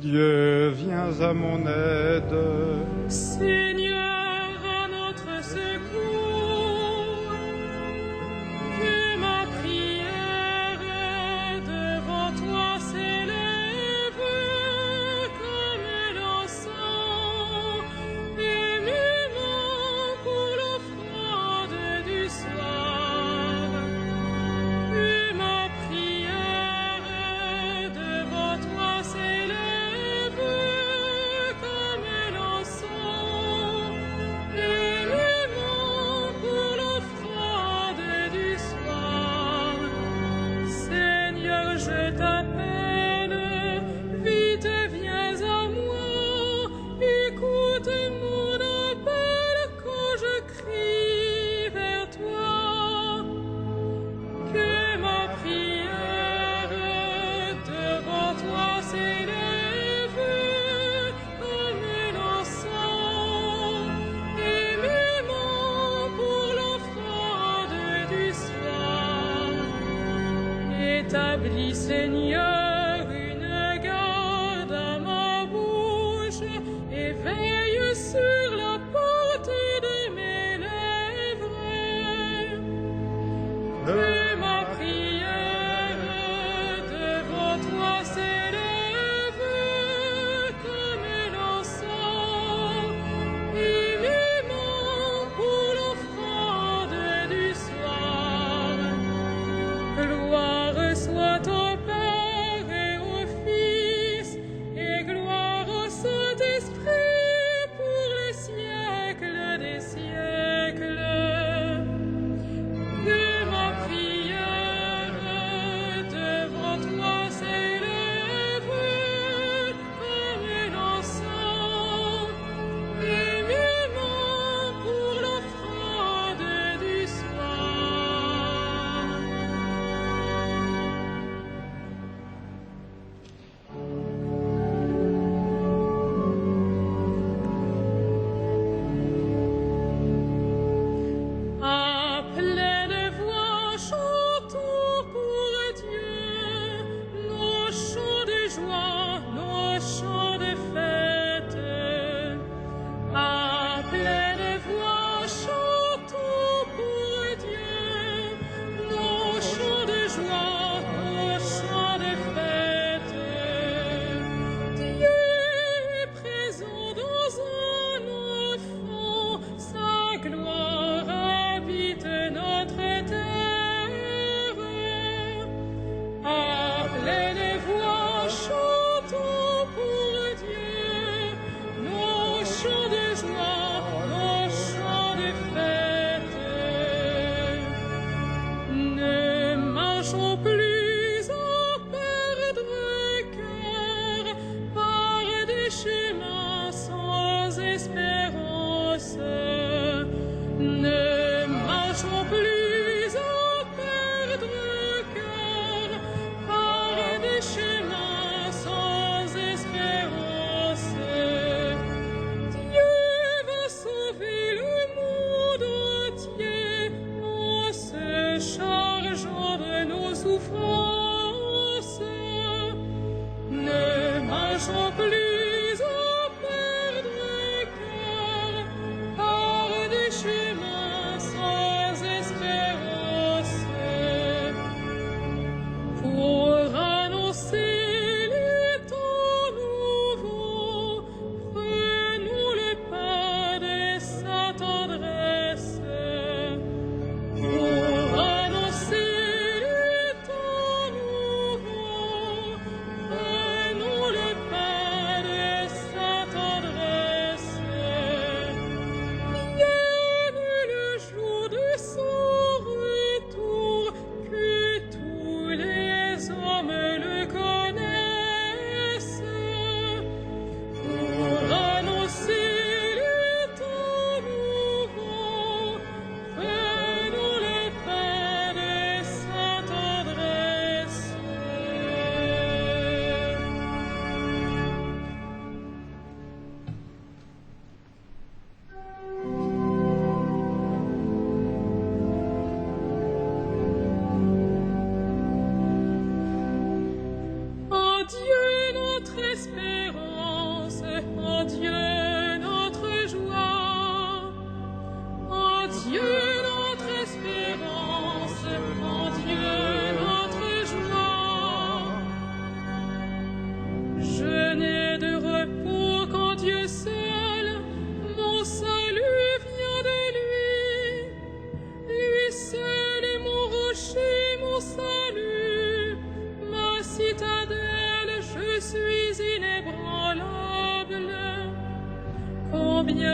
Dieu, viens à mon aide. Seigneur, à notre secours, que ma prière devant toi s'élève comme l'encens, émûment pour l'offrande du soir. Que ma prière devant toi s'élève comme l'encens, émûment pour l'offrande du soir. Seigneur, je t'appelle, vite viens à moi, écoute mon appel quand je crie vers toi. Que ma prière devant toi s'élève comme l'encens, émûment pour l'offrande du soir. Établis, Seigneur, une garde à ma bouche et veille sur la porte de mes lèvres. Que ma prière devant toi s'élève comme l'encens, émûment pour l'offrande du soir. Gloire soit au Père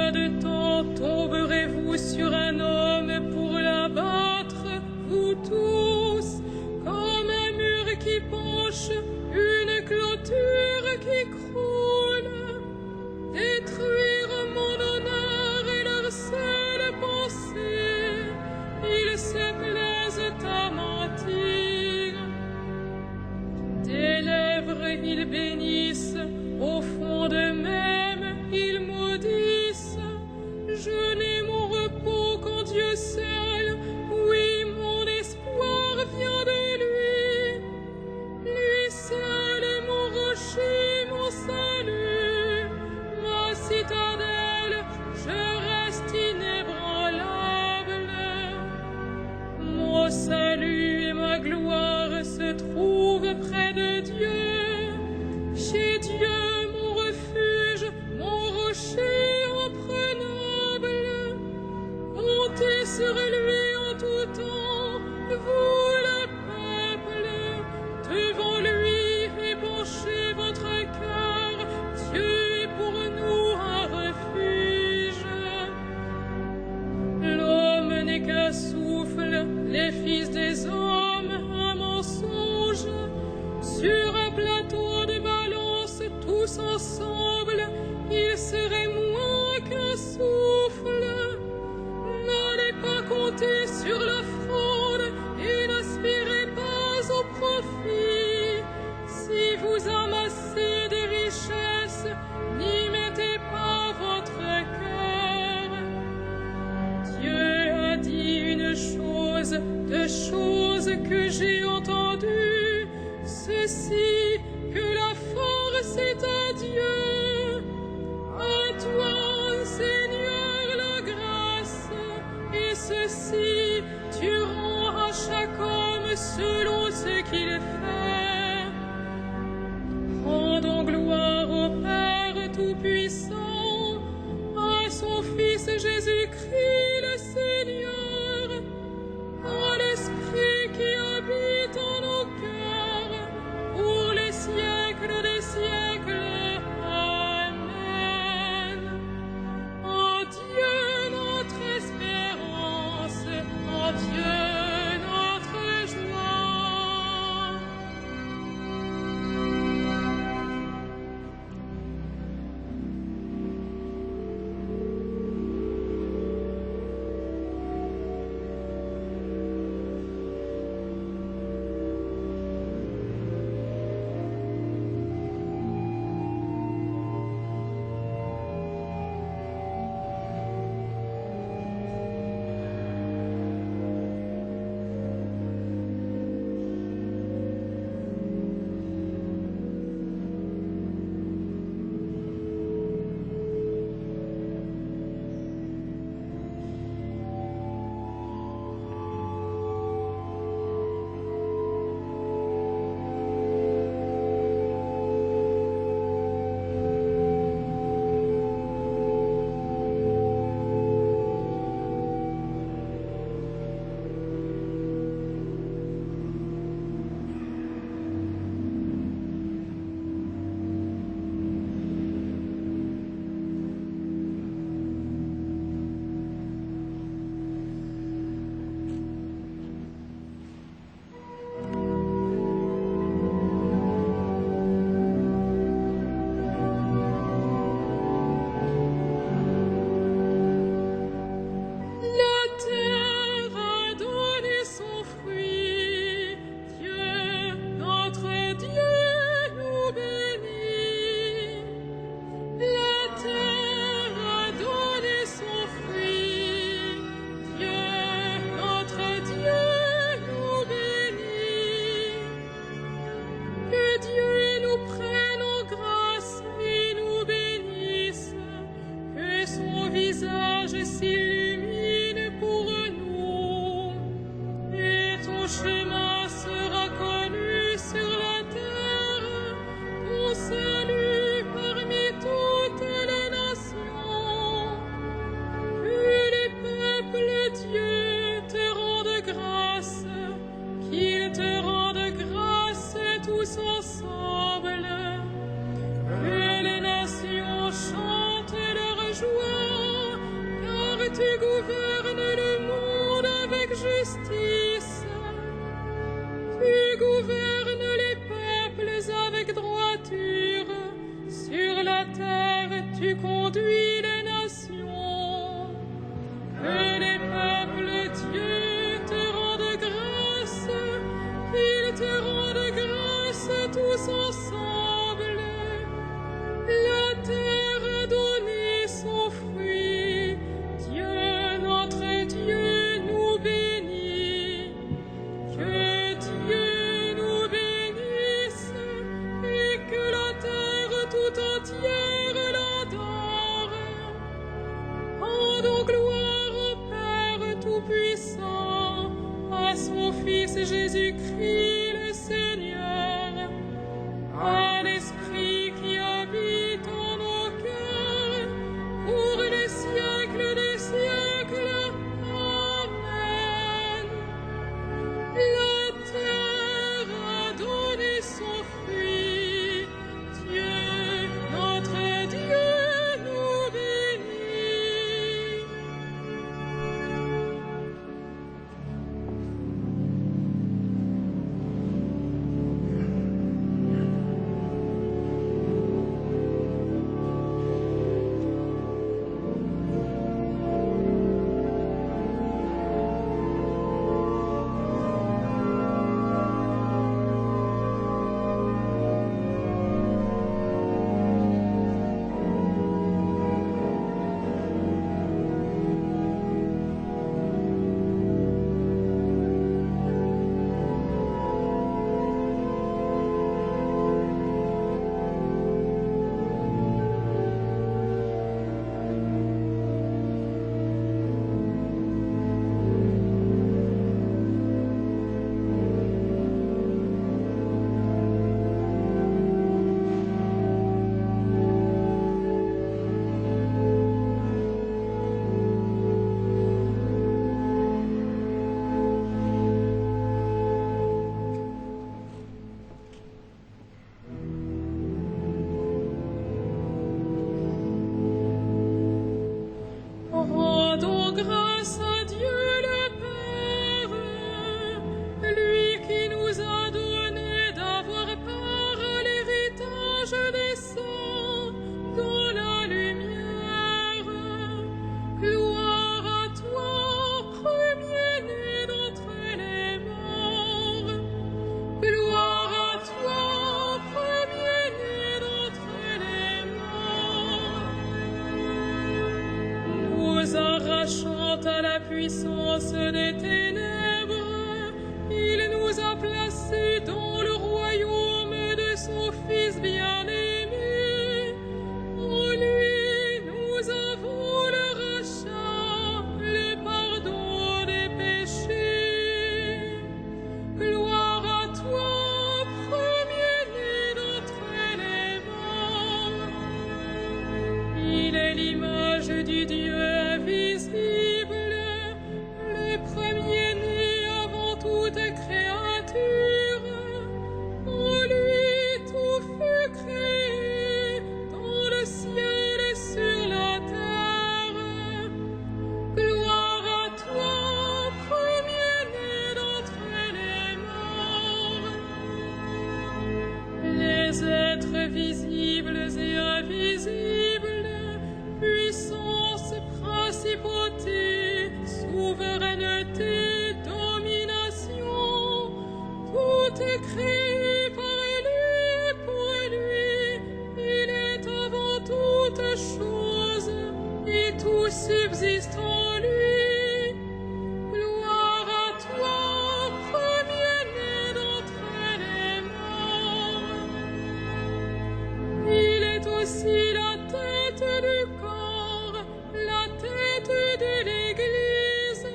Combien de temps tomberez-vous sur un homme pour l'abattre, vous tous, comme un mur qui penche, une clôture qui croule? Détruire mon honneur est leur seule pensée, ils se plaisent à mentir. Des lèvres ils bénissent, au fond d'eux-mêmes ils maudissent. Je n'ai mon repos qu'en Dieu seul, oui, mon espoir vient de lui. Lui seul est mon rocher, mon salut, ma citadelle, je reste inébranlable. Mon salut et ma gloire se trouvent près de Dieu. Chez Dieu, mon refuge, mon rocher imprenable. Comptez sur lui en tout temps, vous le peuple. Devant lui épanchez votre cœur, Dieu est pour nous un refuge. L'homme n'est qu'un souffle, les fils des hommes un mensonge. Sur un plateau de balance, tous ensemble, ils seraient moins qu'un souffle. N'allez pas compter sur la fraude et n'aspirez pas au profit. Si vous amassez des richesses, n'y mettez pas votre cœur. Dieu a dit une chose, deux choses que j'ai entendues, ceci, que la force est à Dieu. À toi, Seigneur, la grâce, et ceci, tu rends à chaque homme selon ce qu'il fait. Rendons gloire au Père Tout-Puissant, à son Fils Jésus-Christ le Seigneur, à l'Esprit qui habite en nos cœurs, pour les siècles des siècles. Amen. En Dieu notre espérance, en Dieu notre joie. tu gouvernes le monde avec justice. Tu gouvernes les peuples avec droiture. Sur la terre, tu conduis les nations. Que les peuples, Dieu, te rendent grâce. Qu'ils te rendent grâce tous ensemble. La terre a donné son fruit. Dieu, notre Dieu, nous bénit. Que Dieu nous bénisse et que la terre tout entière l'adore. Rendons gloire au Père Tout-Puissant, à son Fils Jésus-Christ le Seigneur, à l'Esprit qui habite en nos cœurs, pour les siècles des siècles. Amen. La terre a donné son fruit. Dieu, notre Dieu, nous bénit. Rendons grâce à Dieu le Père, lui qui nous a donné d'avoir part à l'héritage des saints dans la lumière. Gloire à toi, premier-né d'entre les morts. Gloire à toi, premier-né d'entre les morts. Nous arrachant à la puissance des ténèbres, il nous a placés dans le royaume de son Fils bien-aimé. En lui, nous avons le rachat, le pardon des péchés. Gloire à toi, premier-né d'entre les morts. Il est l'image du Dieu invisible, le premier-né avant toute créature. En lui tout fut créé, dans le ciel et sur la terre. Gloire à toi, premier-né d'entre les morts. Les êtres visibles et invisibles, puissance, principauté, souveraineté, domination, tout est créé par lui et pour lui. Il est avant toute chose et tout subsiste en lui. Gloire à toi, premier-né d'entre les morts. Il est aussi la tête du corps, la tête de l'Église.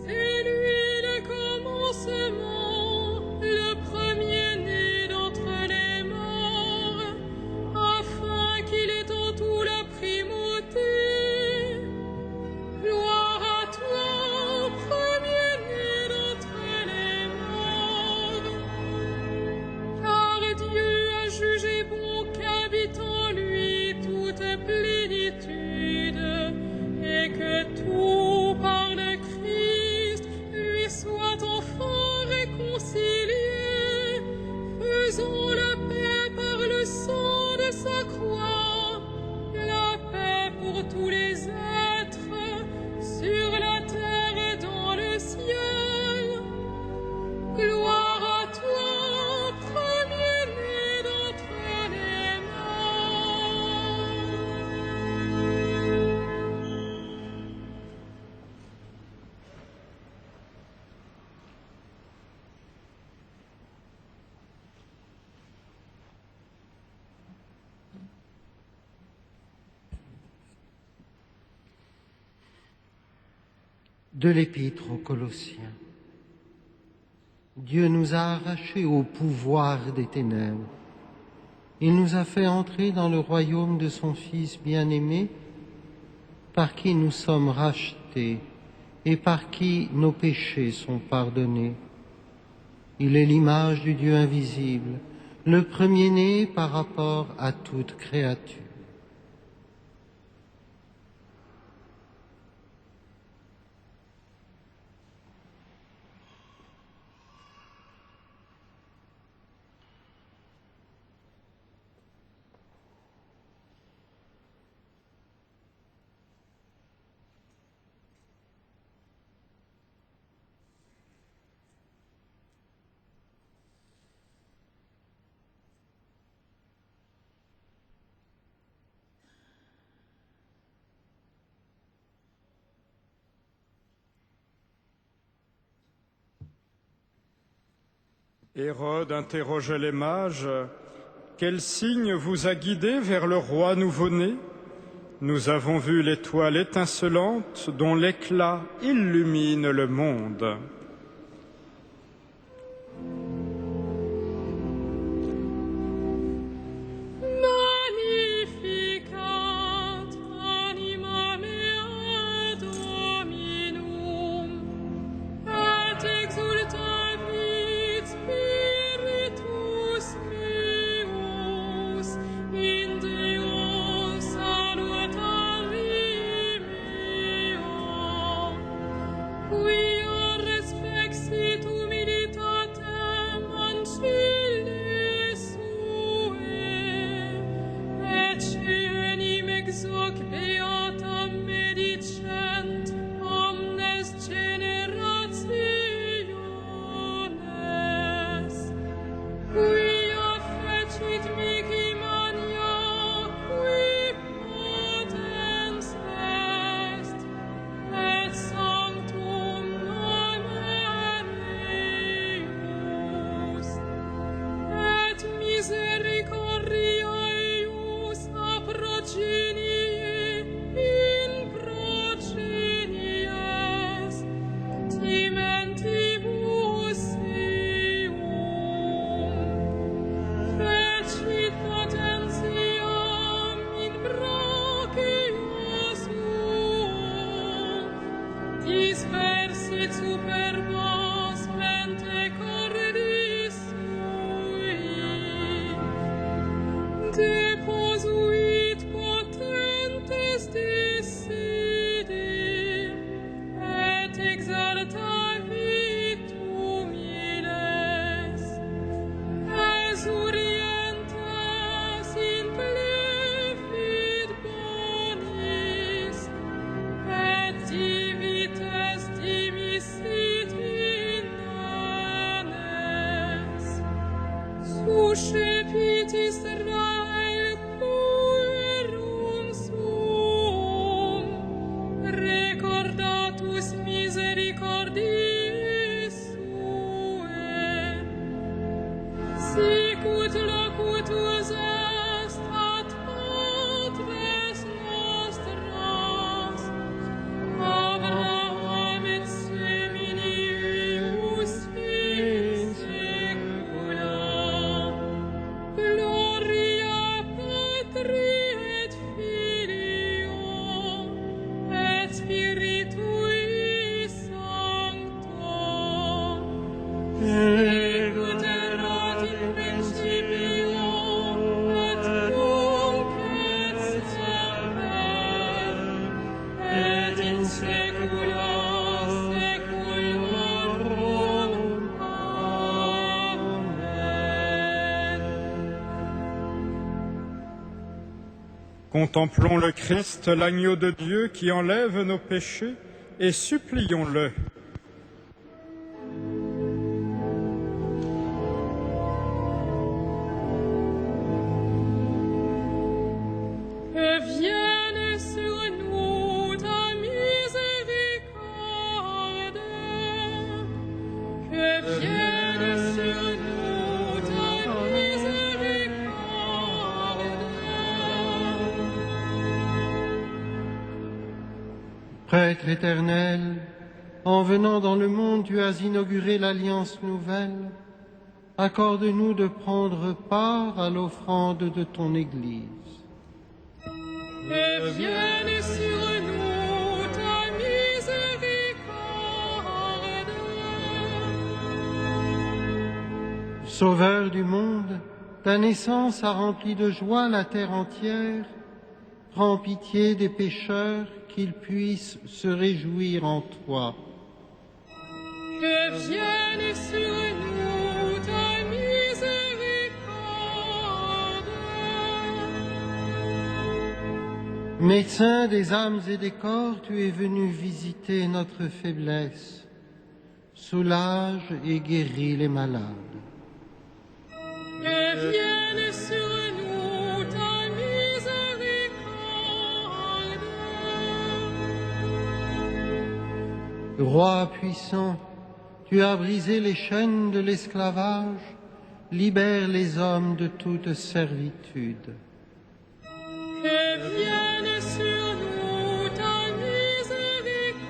C'est lui le commencement, le premier-né d'entre les morts, afin qu'il ait en tout la primauté. De l'Épître aux Colossiens. Dieu nous a arrachés au pouvoir des ténèbres. Il nous a fait entrer dans le royaume de son Fils bien-aimé, par qui nous sommes rachetés et par qui nos péchés sont pardonnés. Il est l'image du Dieu invisible, le premier-né par rapport à toute créature. Hérode interrogeait les mages. Quel signe vous a guidé vers le roi nouveau-né? Nous avons vu l'étoile étincelante dont l'éclat illumine le monde. Magnificat anima mea Dominum, et exultavit spiritus meus in Deo salutari mea, quia respexit humilitatem ancilli suae, et enim exoc beatam medicent omnes generationes, quia fecit mihi mania, qui potens est, et sanctum nomen eius, et misericordia eius a progenie in progenies, timentibus eum, fecit potentiam in brachia suum, dispersit superbos mente cordis sui, deposuit potentes dissidi, et exaltavit humiles, exurientes in plevit bonis, et divites dimissit in nanes. Suscepit Israel puerum suum, recordatus misericordiae suae, sicut locutus est ad patres nostras, Abraham et semini eius in saecula. Gloria Patri et Filio et Spiritui Sancto, sicut erat in principio et nunc et semper et in saecula saeculorum. Amen. Contemplons le Christ, l'agneau de Dieu qui enlève nos péchés, et supplions-le. Que vienne sur nous ta miséricorde, que vienne sur nous ta miséricorde. Prêtre éternel, En venant dans le monde, tu as inauguré l'alliance nouvelle. Accorde-nous de prendre part à l'offrande de ton Église. Et vienne sur nous ta miséricorde. Sauveur du monde, ta naissance a rempli de joie la terre entière. Prends pitié des pécheurs, qu'ils puissent se réjouir en toi. Que vienne sur nous ta miséricorde. Médecin des âmes et des corps, tu es venu visiter notre faiblesse. Soulage et guéris les malades. Que vienne sur nous ta miséricorde. Roi puissant, tu as brisé les chaînes de l'esclavage, libère les hommes de toute servitude. Que vienne sur nous ta miséricorde.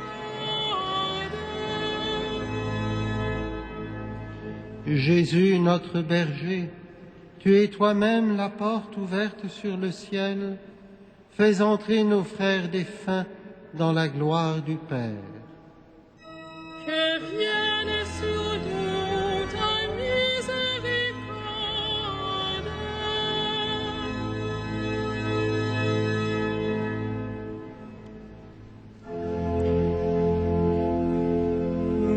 Jésus, notre berger, tu es toi-même la porte ouverte sur le ciel. Fais entrer nos frères défunts dans la gloire du Père. Que vienne sur nous ta miséricorde.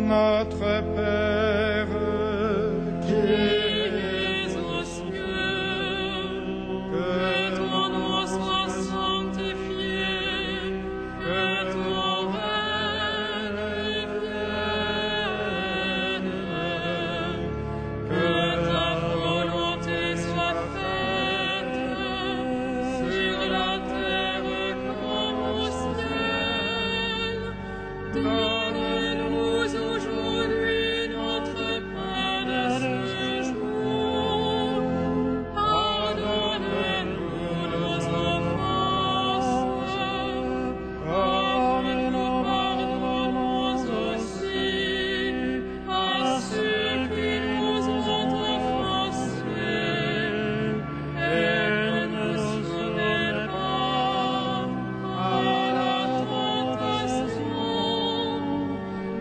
Notre Père, qui Es aux cieux, que ton nom soit sanctifié, que ton règne vienne, que ta volonté soit faite sur la terre comme au ciel. Donne-nous aujourd'hui notre pain de ce jour. Pardonne-nous nos offenses, comme nous pardonnons aussi à ceux qui nous ont offensés. Et ne nous soumets pas à la tentation,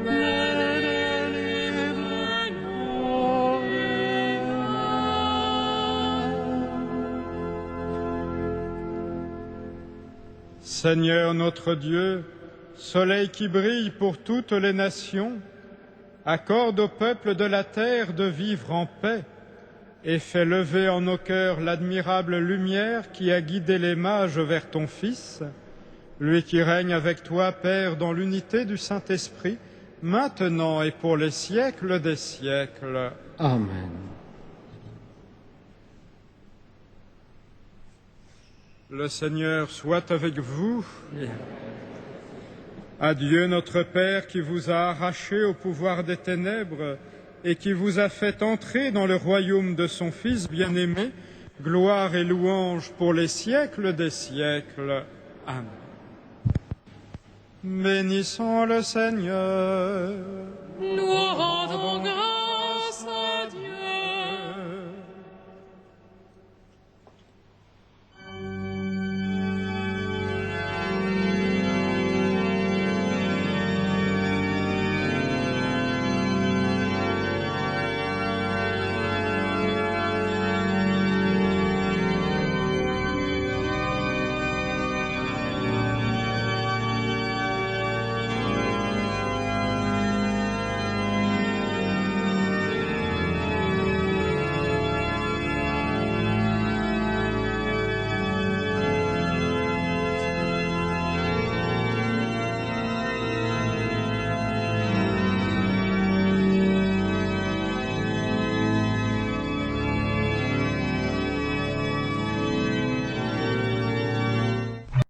mais délivre-nous du mal. Seigneur notre Dieu, soleil qui brille pour toutes les nations, accorde au peuple de la terre de vivre en paix et fais lever en nos cœurs l'admirable lumière qui a guidé les mages vers ton Fils, lui qui règne avec toi, Père, dans l'unité du Saint-Esprit, maintenant et pour les siècles des siècles. Amen. Le Seigneur soit avec vous. Adieu notre Père qui vous a arraché au pouvoir des ténèbres et qui vous a fait entrer dans le royaume de son Fils bien-aimé. Gloire et louange pour les siècles des siècles. Amen. Bénissons le Seigneur. Nous rendons